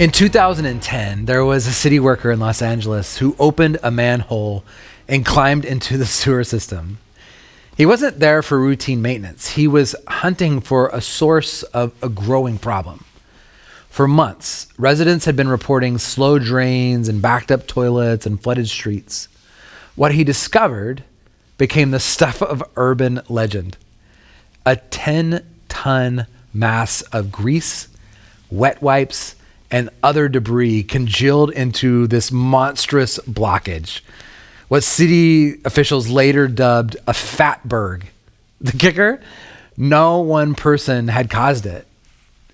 In 2010, there was a city worker in Los Angeles who opened a manhole and climbed into the sewer system. He wasn't there for routine maintenance. He was hunting for a source of a growing problem. For months, residents had been reporting slow drains and backed up toilets and flooded streets. What he discovered became the stuff of urban legend. A 10-ton mass of grease, wet wipes, and other debris congealed into this monstrous blockage, what city officials later dubbed a fatberg. The kicker? No one person had caused it.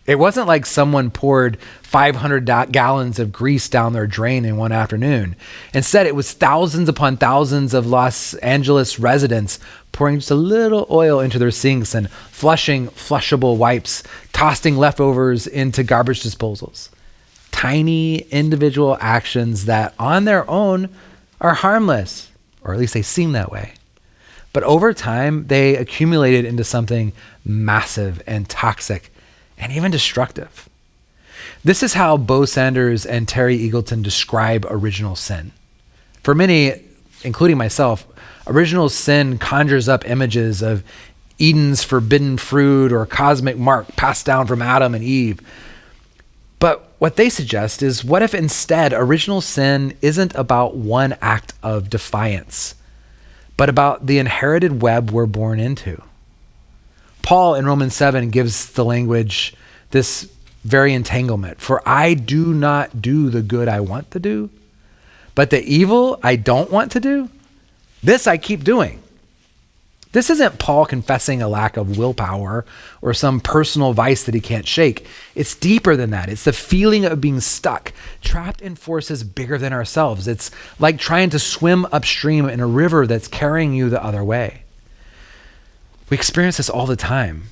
It wasn't like someone poured 500 gallons of grease down their drain in one afternoon. Instead, it was thousands upon thousands of Los Angeles residents pouring just a little oil into their sinks and flushing flushable wipes, tossing leftovers into garbage disposals. Tiny individual actions that on their own are harmless, or at least they seem that way. But over time, they accumulated into something massive and toxic and even destructive. This is how Bo Sanders and Terry Eagleton describe original sin. For many, including myself, original sin conjures up images of Eden's forbidden fruit or cosmic mark passed down from Adam and Eve. But what they suggest is, what if instead original sin isn't about one act of defiance, but about the inherited web we're born into? Paul in Romans 7 gives the language, this very entanglement. For I do not do the good I want to do, but the evil I don't want to do, this I keep doing. This isn't Paul confessing a lack of willpower or some personal vice that he can't shake. It's deeper than that. It's the feeling of being stuck, trapped in forces bigger than ourselves. It's like trying to swim upstream in a river that's carrying you the other way. We experience this all the time.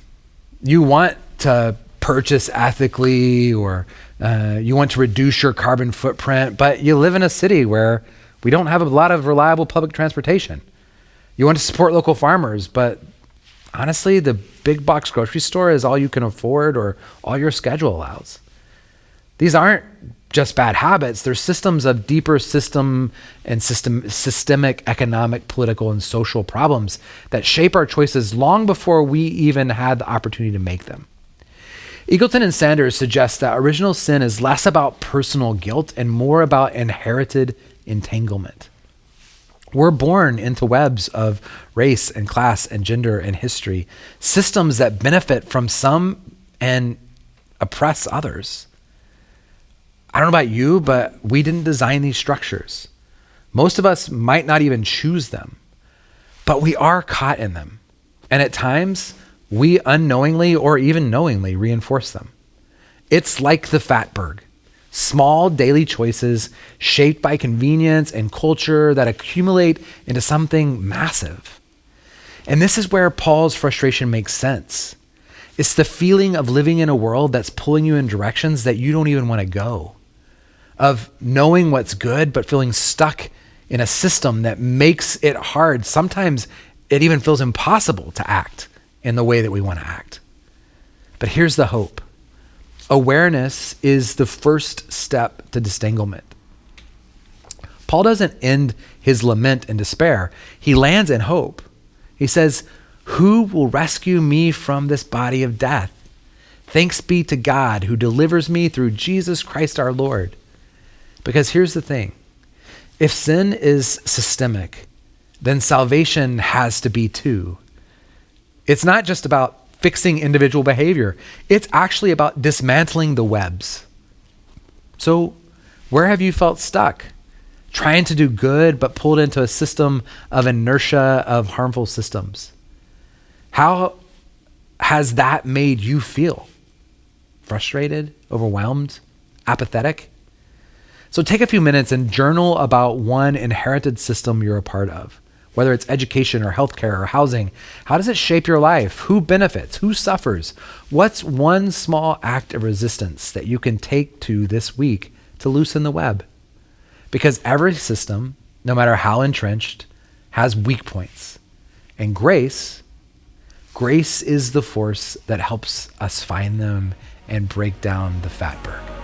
You want to purchase ethically, or you want to reduce your carbon footprint, but you live in a city where we don't have a lot of reliable public transportation. You want to support local farmers, but honestly, the big box grocery store is all you can afford or all your schedule allows. These aren't just bad habits. They're systems of deeper systemic economic, political, and social problems that shape our choices long before we even had the opportunity to make them. Eagleton and Sanders suggest that original sin is less about personal guilt and more about inherited entanglement. We're born into webs of race and class and gender and history, systems that benefit from some and oppress others. I don't know about you, but we didn't design these structures. Most of us might not even choose them, but we are caught in them. And at times, we unknowingly or even knowingly reinforce them. It's like the fatberg. Small daily choices shaped by convenience and culture that accumulate into something massive. And this is where Paul's frustration makes sense. It's the feeling of living in a world that's pulling you in directions that you don't even want to go, of knowing what's good, but feeling stuck in a system that makes it hard. Sometimes it even feels impossible to act in the way that we want to act. But here's the hope. Awareness is the first step to disentanglement. Paul doesn't end his lament in despair. He lands in hope. He says, "Who will rescue me from this body of death? Thanks be to God who delivers me through Jesus Christ our Lord." Because here's the thing. If sin is systemic, then salvation has to be too. It's not just about fixing individual behavior. It's actually about dismantling the webs. So where have you felt stuck? Trying to do good, but pulled into a system of inertia of harmful systems. How has that made you feel? Frustrated, overwhelmed, apathetic? So take a few minutes and journal about one inherited system you're a part of. Whether it's education or healthcare or housing, how does it shape your life? Who benefits? Who suffers? What's one small act of resistance that you can take to this week to loosen the web? Because every system, no matter how entrenched, has weak points. And grace is the force that helps us find them and break down the fatberg.